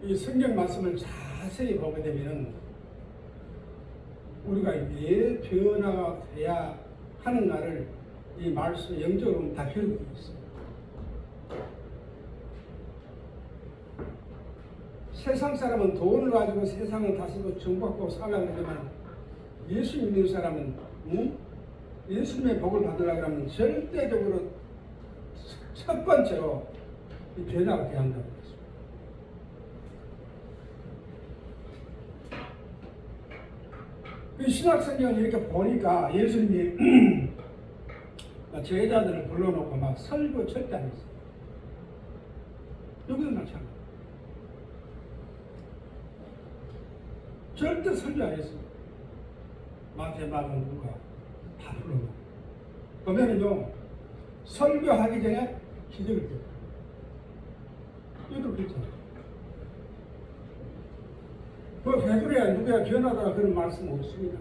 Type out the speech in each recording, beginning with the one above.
이 성경 말씀을 자세히 보게 되면은 우리가 왜 변화가 돼야 하는가를 이 말씀 영적으로 다 배우고 있어요. 세상 사람은 돈을 가지고 세상을 다스리고 정복하고 살려고 하지만 예수 믿는 사람은 예수님의 복을 받으려고 하면 절대적으로 첫 번째로 이 변화가 돼야 한다고 했습니다. 이 신약성경을 이렇게 보니까 예수님이 제자들을 불러놓고 막 설교 절대 안 했어요. 여기도 마찬가지. 절대 설교 안 했어요. 마태, 마가, 누가 다 불러놓고. 그러면은요, 설교하기 전에 기적을 해요. 이것도 그렇잖아요. 그 베드로야 누구야 변하다가 그런 말씀 없습니다.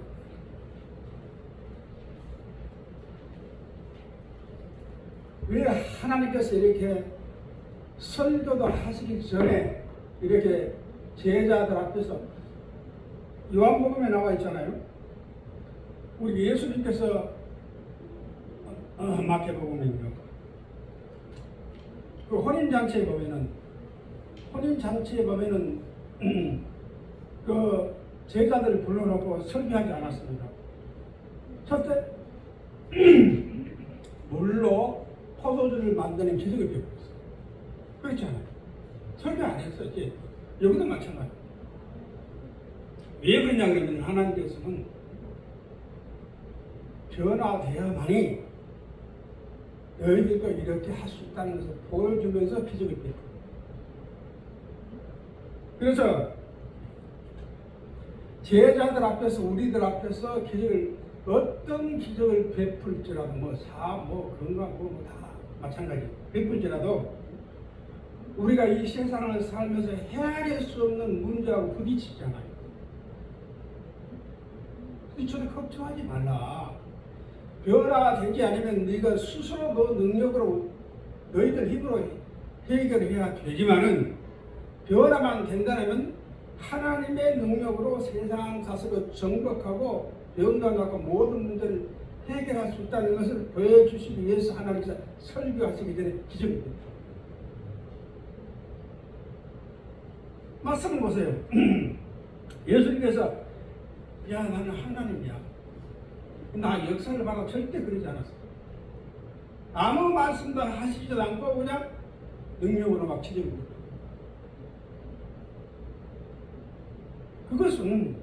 왜 하나님께서 이렇게 설교도 하시기 전에 이렇게 제자들 앞에서 요한복음에 나와 있잖아요. 우리 예수님께서 마태복음이요. 그 혼인잔치에 보면은 그 제자들을 불러놓고 설교하지 않았습니다. 첫째 물로 포도주를 만드는 기적을 베풀었어요. 그렇지 않아요? 설교 안 했어요. 여기도 마찬가지. 왜 그러냐 그러면 하나님께서는 변화되어야만이 너희들도 이렇게 할 수 있다는 것을 보여주면서 기적을 베풀어요. 그래서 제자들 앞에서 우리들 앞에서 기적을 어떤 기적을 베풀지라도 건강 다 마찬가지 베풀지라도 우리가 이 세상을 살면서 헤아릴 수 없는 문제하고 부딪히잖아요. 이처럼 걱정하지 말라. 변화가 되지 않으면 네가 스스로 너 능력으로 너희들 힘으로 해결해야 되지만은 변화만 된다면 하나님의 능력으로 세상 다스려 정복하고 영광하고 모든 문제를 해결할 수 있다는 것을 보여주시기 위해서 하나님께서 설교하시기 전에 기적입니다. 말씀을 보세요. 예수님께서 야 나는 하나님이야. 나 역사를 봐도 절대 그러지 않았어. 아무 말씀도 하시지도 않고 그냥 능력으로 막 기적입니다. 그것은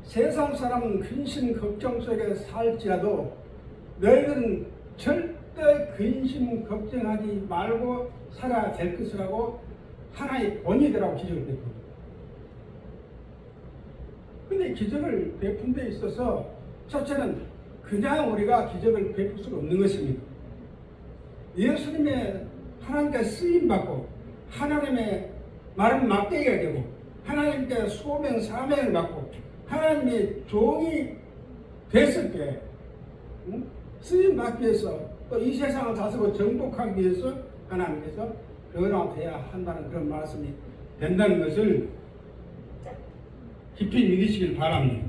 세상 사람은 근심 걱정 속에 살지라도 너희들은 절대 근심 걱정하지 말고 살아야 될 것이라고 하나의 본이더라고 기적을 베풉니다. 근데 기적을 베푼 데 있어서 첫째는 그냥 우리가 기적을 베풀 수가 없는 것입니다. 예수님의 하나님께 쓰임받고 하나님의 말은 막대기가 되고 하나님께 소명 사명을 받고 하나님의 종이 됐을 때 쓰임받기 위해서 또 이 세상을 다스리고 정복하기 위해서 하나님께서 변화돼야 한다는 그런 말씀이 된다는 것을 깊이 믿으시길 바랍니다.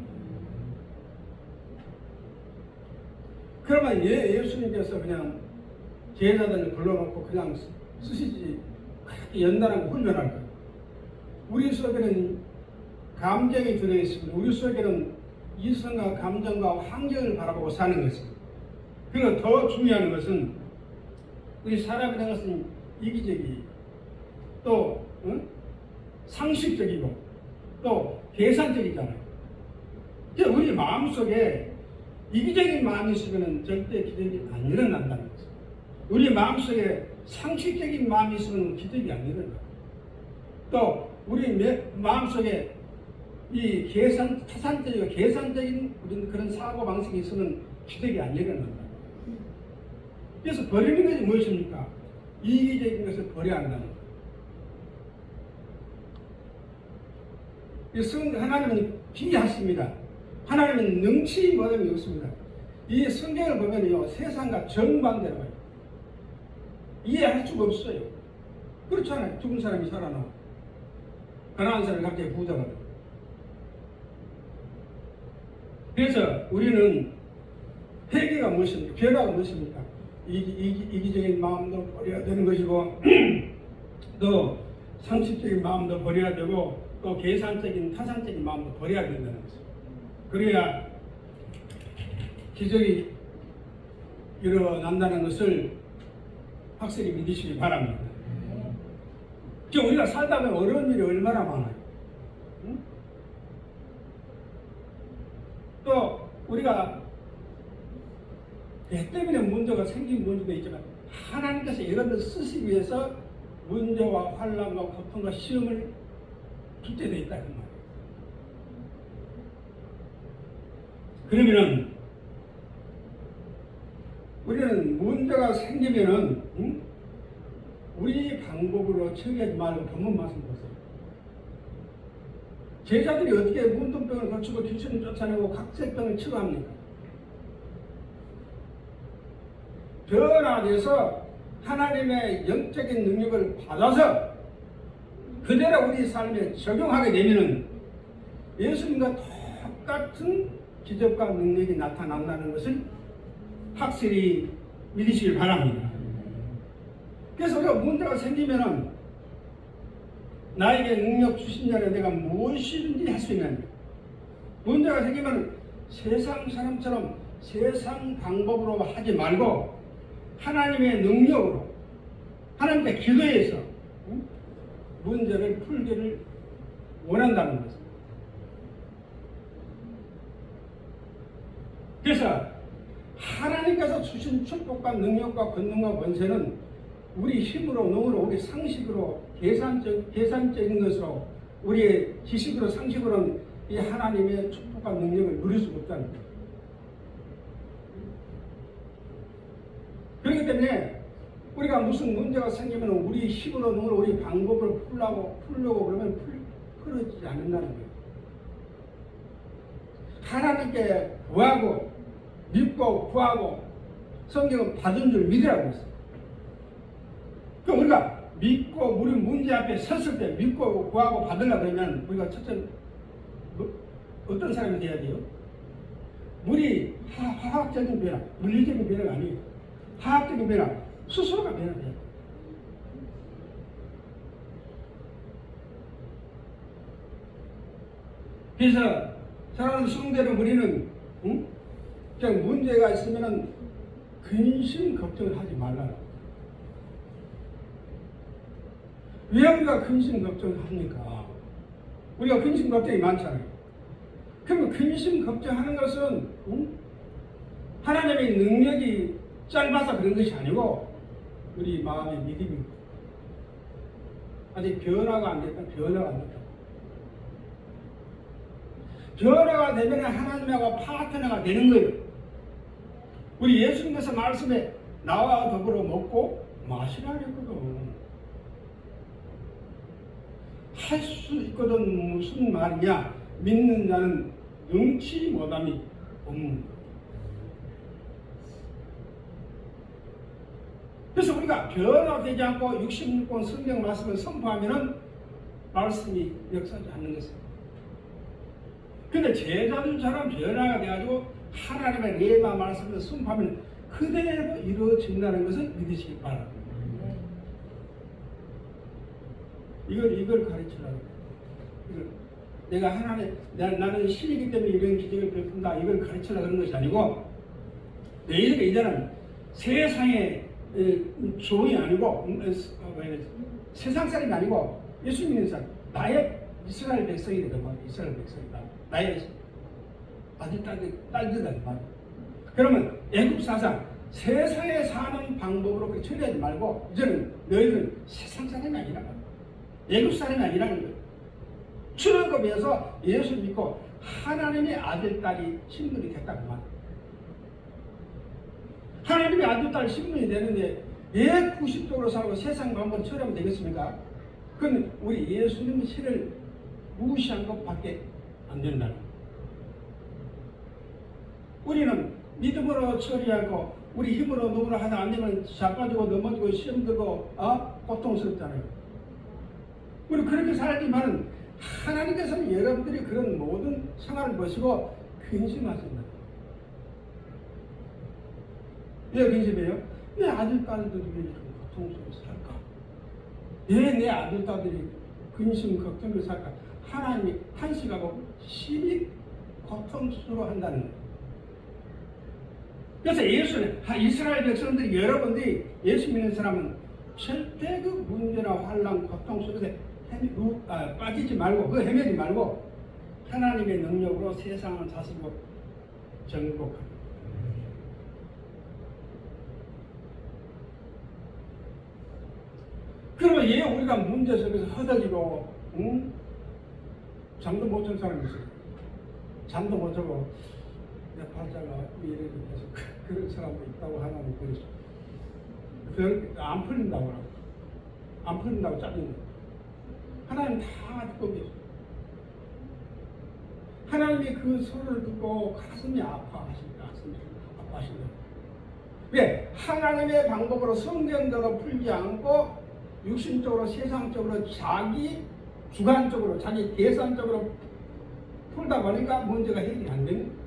그러면 예수님께서 그냥 제자들을 불러놓고 그냥 쓰시지 그렇게 연단하고 훈련할까요? 우리 속에는 감정이 들어있습니다. 우리 속에는 이성과 감정과 환경을 바라보고 사는 것입니다. 그리고 더 중요한 것은 우리 사람이라는 것은 이기적이 또 상식적이고 또 계산적이잖아요. 우리 마음속에 이기적인 마음이 있으면 절대 기적이 안 일어난다는 거죠. 우리 마음속에 상식적인 마음이 있으면 기적이 안 일어나요. 또 우리 마음속에 이 타산적이고 계산적인 그런 사고방식이 있으면 기적이 안 일어난다. 그래서 버리는 것이 무엇입니까? 이기적인 것을 버려야 한다는 거예요. 하나님은 비하십니다. 하나님은 능치 못함이 없습니다. 이 성경을 보면요, 세상과 정반대로 이해할 수가 없어요. 그렇잖아요. 죽은 사람이 살아나고 가난한 사람이 갑자기 부자가 돼. 그래서 우리는 회개가 무엇입니까? 변화가 무엇입니까? 이기적인 마음도 버려야 되는 것이고 또 상식적인 마음도 버려야 되고 또 계산적인 타산적인 마음도 버려야 된다는 것입니다. 그래야 기적이 일어난다는 것을 확실히 믿으시기 바랍니다. 지금 우리가 살다 보면 어려운 일이 얼마나 많아요. 응? 또 우리가 애 때문에 문제가 생긴 문제도 있지만 하나님께서 이런 쓰시기 위해서 문제와 환난과 고통과 시험을 줄 때도 있다 그 말이에요. 그러면은 우리는 문제가 생기면은 우리 방법으로 처리하지 말고 본문 말씀 보세요. 제자들이 어떻게 문둥병을 거치고 귀신을 쫓아내고 각색병을 치료합니까? 변화돼서 하나님의 영적인 능력을 받아서 그대로 우리 삶에 적용하게 되면은 예수님과 똑같은 기적과 능력이 나타난다는 것을 확실히 믿으시길 바랍니다. 그래서 우리가 문제가 생기면은 나에게 능력 주신 자는 내가 무엇이든지 할 수 있는 문제가 생기면 세상 사람처럼 세상 방법으로 하지 말고 하나님의 능력으로 하나님께 기도해서 문제를 풀기를 원한다는 것입니다. 그래서 하나님께서 주신 축복과 능력과 권능과 권세는 우리 힘으로, 능으로, 우리 상식으로, 계산적인 것으로, 우리의 지식으로, 상식으로는 이 하나님의 축복과 능력을 누릴 수가 없다는 거예요. 그렇기 때문에 우리가 무슨 문제가 생기면 우리 힘으로, 능으로, 우리 방법을 풀려고 그러면 풀어지지 않는다는 거예요. 하나님께 구하고, 믿고, 구하고, 성경은 받은 줄 믿으라고 했어요. 그럼 우리가 믿고 우리 문제 앞에 섰을 때 믿고 구하고 받으려고 그러면 우리가 첫째 어떤 사람이 돼야 돼요? 우리 화학적인 변화, 물리적인 변화가 아니에요. 화학적인 변화, 스스로가 변화돼요. 그래서 사랑하는 성도들은 우리는 그냥 문제가 있으면 근심 걱정을 하지 말라. 왜 우리가 근심 걱정을 합니까? 우리가 근심 걱정이 많잖아요. 그러면 근심 걱정하는 것은 하나님의 능력이 짧아서 그런 것이 아니고 우리 마음의 믿음입니다. 아직 변화가 안 됐다. 변화가 되면 하나님하고 파트너가 되는 거예요. 우리 예수님께서 말씀에 나와 더불어 먹고 마시라 했거든. 할 수 있거든. 무슨 말이냐? 믿는 자는 능치 못함이 없는 거예요. 그래서 우리가 변화되지 않고 66권 성경 말씀을 선포하면은 말씀이 역사하지 않는 것입니다. 근데 제자들처럼 변화가 돼가지고 하나님의 레마 말씀을 선포하면 그대로 이루어진다는 것을 믿으시기 바랍니다. 이걸 가르치라고. 내가 나는 신이기 때문에 이런 기적을 베푼다. 이걸 가르치려고 하는 것이 아니고, 너희들이 이제는 세상의 종이 아니고, 세상 사람이 아니고, 예수 믿는 사람, 나의 이스라엘 백성이 되는 거야. 이스라엘 백성이다. 나의 아들, 딸들이다. 그러면 애국 사상, 세상에 사는 방법으로 처리하지 말고, 이제는 너희들은 세상 사람이 아니라, 애국 사람이 아니라는 거예요. 출애굽에서 예수 믿고 하나님의 아들, 딸이 신분이 됐다고 말이에요. 하나님의 아들, 딸 신분이 되는데 왜 구식적으로 살고 세상 방법을 처리하면 되겠습니까? 그건 우리 예수님의 신을 무시한 것밖에 안 된다는 거예요. 우리는 믿음으로 처리하고 우리 힘으로 누구나 하다 안 되면 자빠지고 넘어지고 시험 들고 고통스럽잖아요. 우리 그렇게 살지만은 하나님께서는 여러분들이 그런 모든 생활을 보시고 근심하신다. 왜 근심해요? 내 아들, 딸들이 왜 이렇게 고통 속에 살까? 왜 내 아들, 딸들이 근심, 걱정을 살까? 하나님이 한시가고 심히 고통스러워 한다는 거예요. 그래서 예수는 이스라엘 백성들이 여러분들이 예수 믿는 사람은 절대 그 문제나 환난, 고통 속에서 빠지지 말고 그 헤매지 말고 하나님의 능력으로 세상을 다스리고 정복합니다. 그러면 예 우리가 문제 속에서 허덕이고 잠도 못 잔 사람이 있어요. 잠도 못 자고 내 팔자가 이래 돼서 그런 사람도 있다고 하나님 그랬어요. 안 풀린다고 하고 안 풀린다고 짜증내요. 하나님 다 듣고 계세요. 하나님이 그 소리를 듣고 가슴이 아파하십니다. 왜? 하나님의 방법으로 성경대로 풀지 않고 육신적으로 세상적으로 자기 주관적으로 자기 계산적으로 풀다 보니까 문제가 해결이 안 되는 거예요.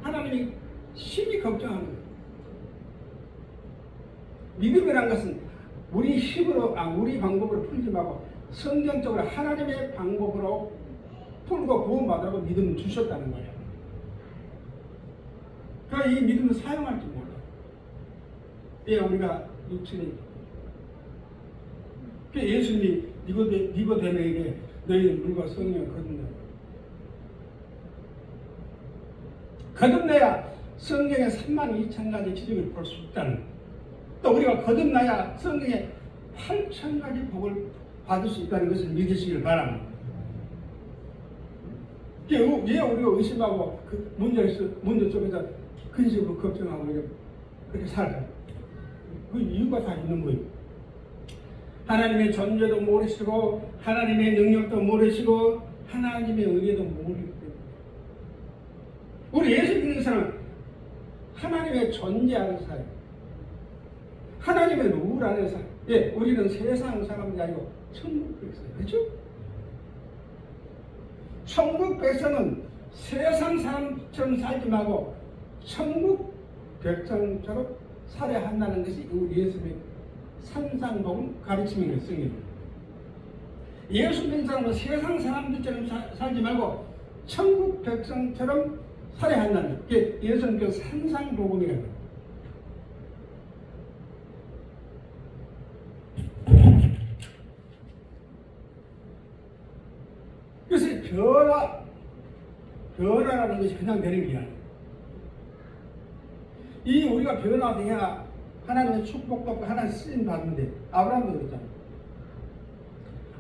하나님이 심히 걱정하는 거예요. 믿음이란 것은 우리 힘으로 우리 방법으로 풀지 말고 성경적으로 하나님의 방법으로 풀고 구원받으라고 믿음을 주셨다는 거예요. 그러니까 이 믿음을 사용할 줄 몰라요. 예, 우리가 육신이 예수님이 니고데모에게 너희는 물과 성령을 거듭내야 성경에 32,000가지 기적을 볼 수 있다는 거예요. 또 우리가 거듭나야 성경에 8,000가지 복을 받을 수 있다는 것을 믿으시길 바랍니다. 왜 우리가 의심하고 그 문제 쪽에서 근심으로 걱정하고 그렇게 살아요? 그 이유가 다 있는 거예요. 하나님의 존재도 모르시고 하나님의 능력도 모르시고 하나님의 은혜도 모르기 때문에 우리 예수 믿는 사람은 하나님의 존재하는 사람, 하나님의 누구라는 사람. 예, 우리는 세상 사람이 아니고 천국 백성, 그렇죠? 천국 백성은 세상 사람처럼 살지 말고 천국 백성처럼 살아야 한다는 것이 우리 예수님의 산상복음 가르침인 것입니다. 예수 믿는 사람은 세상 사람들처럼 살지 말고 천국 백성처럼 살아야 한다는 게 예수님께서 산상복음이라고 해요. 그래서 변화라는 것이 그냥 되는 게 아니에요. 이 우리가 변화돼야 하나님의 축복받고 하나님 쓰임 받는데 아브라함도 그랬잖아요.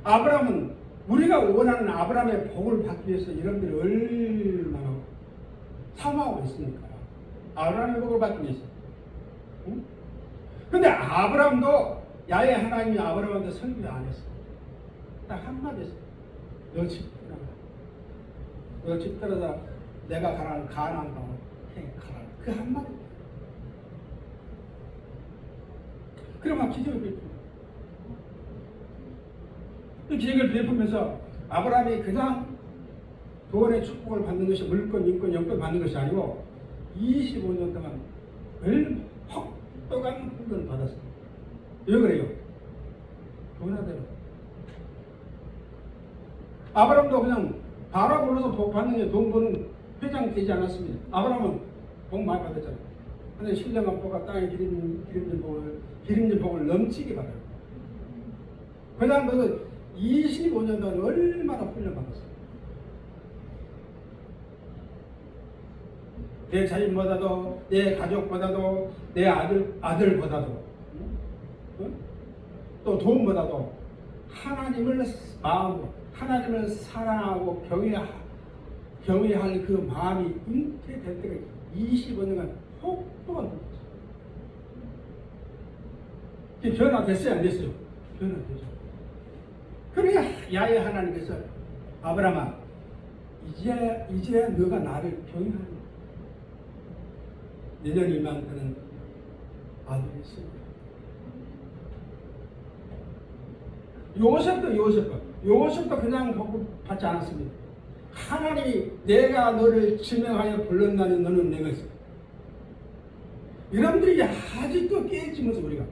아브라함은 우리가 원하는 아브라함의 복을 받기 위해서 여러분들이 얼마나 사모하고 있습니까? 아브라함의 복을 받기 위해서. 근데 아브라함도 야훼 하나님이 아브라함한테 설교 안 했어. 딱 한마디 했어. 너 집 떠나가. 너 집 떠나서 내가 가라는 가나안 땅으로 가라. 그 한마디. 그러면 기적을 베푼다. 그 기적을 베푸면서 아브라함이 그냥 돈의 축복을 받는 것이 물권, 인권, 영권 받는 것이 아니고 25년 동안 혹독한 훈련을 받았어요. 왜 그래요? 변화대로. 아브라함도 그냥 바라 불러서 복 받는 게 돈 버는 회장 되지 않았습니다. 아브라함은 복 많이 받았잖아요. 하나님 신령한 복과 땅에 기름진 복을 넘치게 받아요. 그 다음 그 25년 동안 얼마나 훈련받았어요. 내 자신보다도 내 가족보다도 내 아들보다도 또 돈보다도 하나님을 마음으로 하나님을 사랑하고 경외할 그 마음이 잉태될 때가 25년간 혹독한 변화됐어요? 안 됐어요? 변화되죠. 그래야 야훼 하나님께서 아브라함아 이제야 너가 나를 경외하는 거야. 내년 이맘때는 아들이 있습니다. 요셉도 그냥 받지 않았습니다. 하나님이 내가 너를 지명하여 불렀나니 너는 내 것이다. 여러분들이 아직도 깨지면서 우리가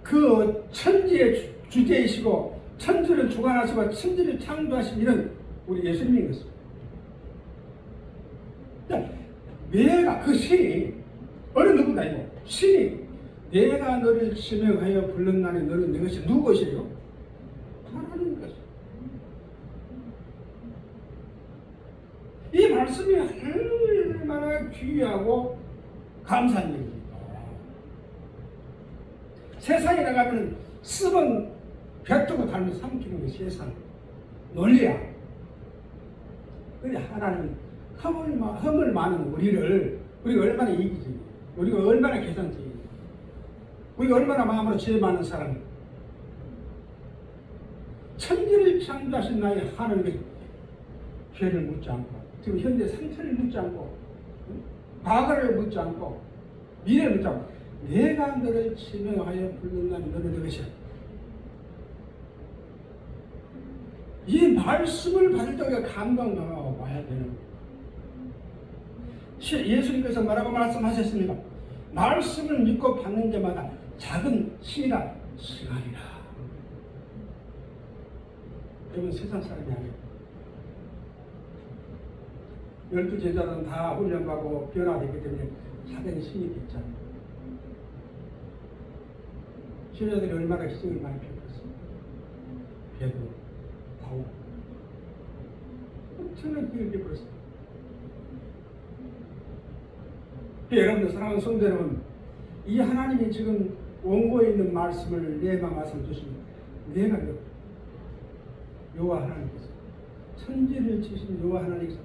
그 천지의 주제이시고 천지를 주관하시고 천지를 창조하신 이런 우리 예수님인 것입니다. 내가 그 신이 어느 누구도 아니고 신이 내가 너를 지명하여 불렀나니 너는 내 것이 누구 것이에요? 하나님 것이에요. 이 말씀이 얼마나 귀하고 감사한 일입니까? 세상에 나가면 습은 뱉고 닮은 삼키는 게 세상 논리야. 근데 하나님 허물 많은 우리가 얼마나 이기지, 우리가 얼마나 계산지, 우리가 얼마나 마음으로 죄 많은 사람, 천지를 창조하신 나의 하나님께 죄를 묻지 않고, 지금 현재 상처를 묻지 않고, 과거를 묻지 않고, 미래를 묻지 않고, 내가 너를 지명하여 불렀나니 너는 내 것이야. 이 말씀을 받을 때 우리가 감동하고 와야 되는 거예요. 예수님께서 뭐라고 말씀하셨습니까? 말씀을 믿고 받는 자마다 작은 씨라 승하리라. 여러분 세상 사람이 아니에요. 12 제자는 다 훈련받고 변화되기 때문에 작은 신이 됐잖아요. 제자들이 얼마나 희생을 많이 베풀었습니까? 베드로, 바울 엄청난 희생을 베풀었습니다. 여러분들 사랑하는 성도 여러분, 이 하나님이 지금 원고에 있는 말씀을 내만 말씀 주시면 내가 여호와 하나님께서 천지를 지신 여호와 하나님께서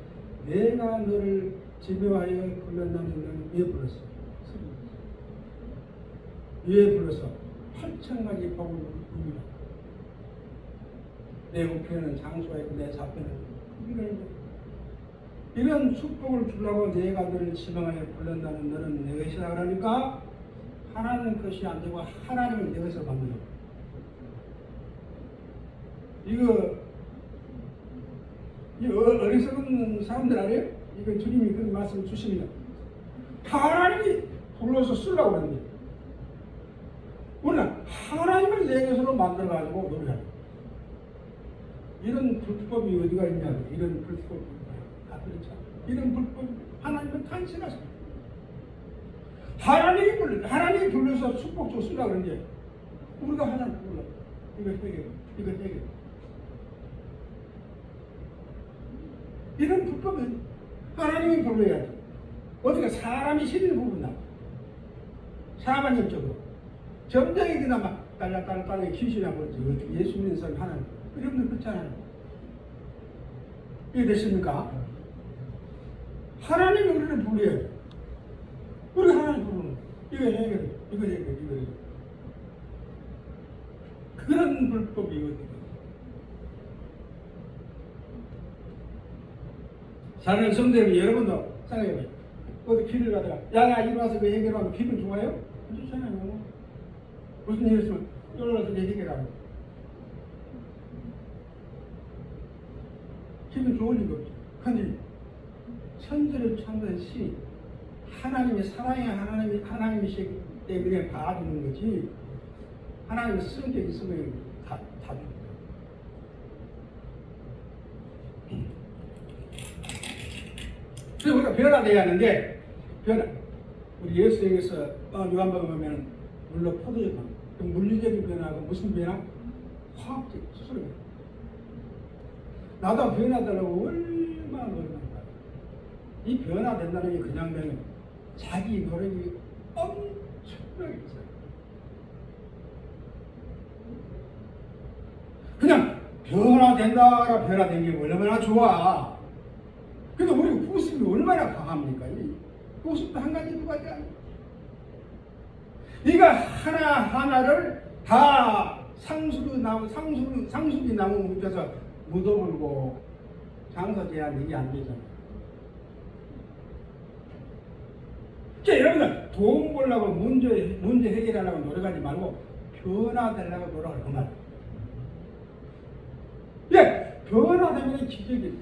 내가 너를 지명하여 불렀나니 너는 왜 불렀어? 왜 불러서 8,000가지 복을 누리라. 내 우편에는 장수가 있고 내 좌편에는 크기가 있고 이런 축복을 주려고 내가 너를 지명하여 불른다는 너는 내 것이다. 그러니까 하나님은 것이 안 되고 하나님은 내 것을 받는 거예요. 이거 어리석은 사람들 알아요? 이거 주님이 그런 말씀을 주십니다. 하나님이 불러서 쓰려고 하는데 우리는 하나님을 내 것으로 만들어가지고 노래하는 이런 불법이 어디가 있냐고. 이런 불법이 그렇죠. 이런 불법 하나님은 탄신하십니다. 하나님이 불러서 축복 줬으려고 그러는데 우리가 하나님 불러 이거 해결 이런 불법은 하나님이 불러야지. 어디가 사람이 시비를 부른다. 사만적으로 점쟁이 그나마 딸랑 귀신이라고 그러지. 어떻게 예수 믿는 사람이 하나님 여러분들 그렇잖아요. 이해 되십니까? 하나님이 우리를 불러야 돼. 우리가 하나님 부르는 이거 해결해. 그런 불법이거든요. 사랑하는 성도여러분, 여러분도 생각해봐요. 어디 길을 가다가 야 이리 와서 그 해결하면 기분 좋아요? 안 좋잖아요. 무슨 일 있으면 여기 와서 내 해결하고 기분 좋을 리가 없죠. 근데 천지를 창조한 신 하나님이 사랑의 하나님이시기 때문에 봐주는 거지 하나님의 성격이 있으면 다 줍니다. 그래서 우리가 변화되어야 하는데 우리 예수님께서 요한복음 보면 물론 포도주 물리적인 변화하고 무슨 변화? 화학적 수술 변화. 나도 변화되려고 얼마나 이 변화된다는 게 그냥 되는 자기 노력이 엄청나게 있어요. 그냥 변화된다라 변화된 게 얼마나 좋아. 근데 우리 후습이 얼마나 강합니까? 이 후습도 한 가지 두 가지 아니에요. 이거 하나하나를 다 상수리 나무 밑에서 묻어불고 장사제한 이게 안 되잖아요. 여러분들 돈 벌려고 문제 해결하려고 노력하지 말고 변화되려고 노력을 그 말. 예, 변화되면 기적이.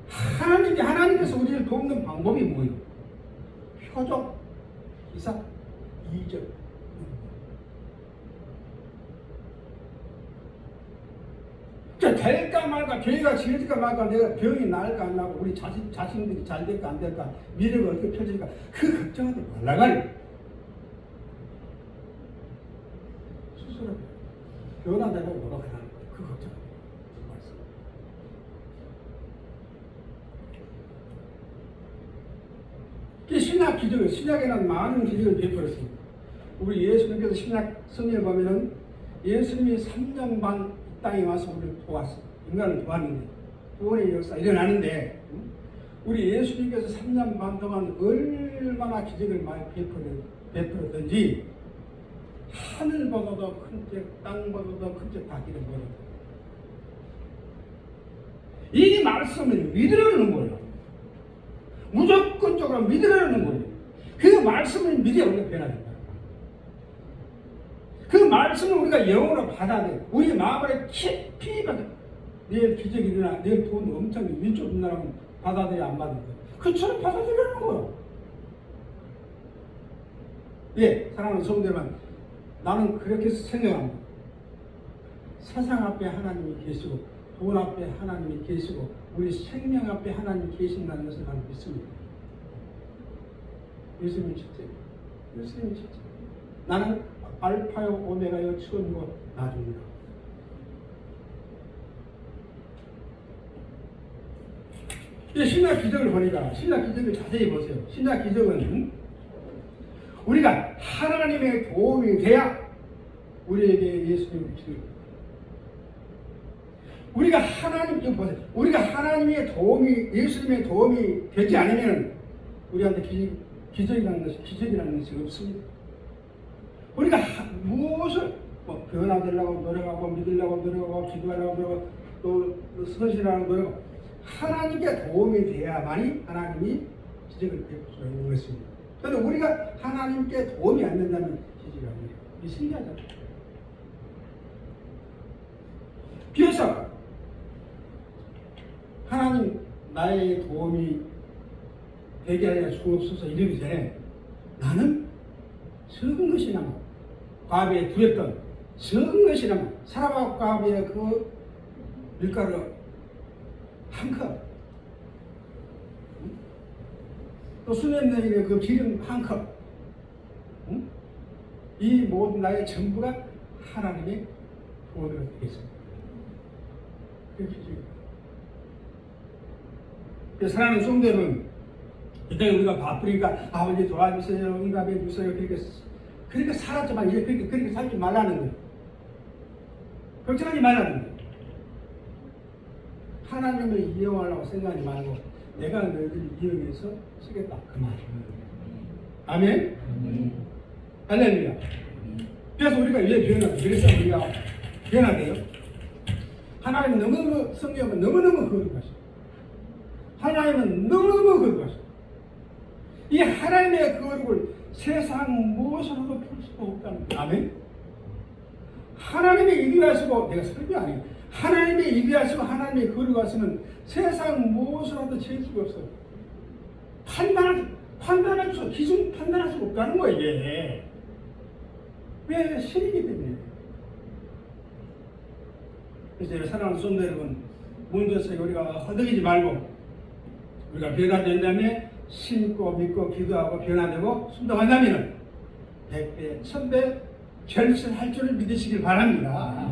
하나님께서 우리를 돕는 방법이 뭐예요? 표적, 기사, 이적. 될까 말까, 교회가 지어질까 말까, 내가 병이 나을까 안 나고, 우리 자신들이 잘 될까 안 될까, 미래가 어떻게 펼쳐질까, 그 걱정하지 말라가니. 스스로 변화되라고 노력하는 거예요. 그 걱정하지 말씀. 신약 기적을, 신약에는 많은 기적을 베풀었습니다. 우리 예수님께서 신약 성경에 보면은 예수님이 3년 반 땅에 와서 우리를 도왔어. 인간을 도왔는데 구원의 역사 일어나는데 우리 예수님께서 3년 반 동안 얼마나 기적을 많이 베풀었던지 하늘보다도 큰 책, 땅보다도 큰 책 다 기록해요. 이 말씀을 믿으려는 거예요. 무조건적으로 믿으려는 거예요. 그 말씀을 믿어야 우리가 변화된다. 그 말씀을 우리가 영으로 받아내. 우리 마음에 깊이 받아. 내일 기적이 일어나, 내일 돈 엄청 민족 나라면 받아들여 안 받는 거예요. 그처럼 받아들이는 거예요. 예, 사랑하는 성도들만 나는 그렇게 생각합니다. 세상 앞에 하나님이 계시고 돈 앞에 하나님이 계시고 우리 생명 앞에 하나님이 계신다는 것을 나는 믿습니다. 예수님이 진짜예요. 예수님이 진짜. 나는 알파요 오메가요 처음이고 나중이다. 이 신약 기적을 보니까 신약 기적을 자세히 보세요. 신약 기적은 우리가 하나님의 도움이 돼야 우리에게 예수님을 기도해요. 우리가 하나님 보세요. 우리가 하나님의 도움이 예수님의 도움이 되지 않으면 우리한테 기적이라는 것이 없습니다. 우리가 무엇을 변화되려고 노력하고 믿으려고 노력하고 기도하려고 노력하고 또 서신하려고 노력하고 하나님께 도움이 돼야만이 하나님이 기적을 베풀 수 있는 것입니다. 그런데 우리가 하나님께 도움이 안 된다면 기적이 안 돼요. 이 신기하죠. 그래서 하나님 나의 도움이 되게 하여 주옵소서 이러기 전에 나는 적은 것이나마 과부에 두렸던 적은 것이나마 사람과 과부의 그 밀가루 한 컵, 또 수면내기의 그 기름 한 컵, 이 모든 나의 전부가 하나님의 도움이 되겠습니다. 그렇게 사랑하는 성도는 그때 우리가 바쁘니까 아버지 도와주세요, 응답해 주세요. 그렇게 살았지만 이제 그렇게 살지 말라는 거예요. 걱정하지 말라는 거예요. 하나님을 이용하려고 생각하지 말고 내가 너희를 이용해서 쓰겠다 그 말이에요. 아멘? 할렐루야. 그래서 우리가 왜 변화돼요? 그래서 우리가 변화돼요. 하나님은 너무너무 성경은 너무너무 거룩하시고 하나님은 너무너무 거룩하시고 이 하나님의 거룩을 세상 무엇으로도 풀 수가 없다는 거예요. 아멘? 하나님이 이기하시고 내가 설교 아니에요. 하나님이 이기하시고 하나님이 거룩하시면 세상 무엇으로도 칠 수가 없어요. 판단할 수, 기준 판단할 수가 없다는 거예요. 이게 왜 신이기 때문에. 그래서 사랑하는 성도 여러분, 문제에서 우리가 허덕이지 말고 우리가 변화된 다음에 신고 믿고 기도하고 변화되고 순종한다면 100배, 1000배 결실할 줄을 믿으시길 바랍니다.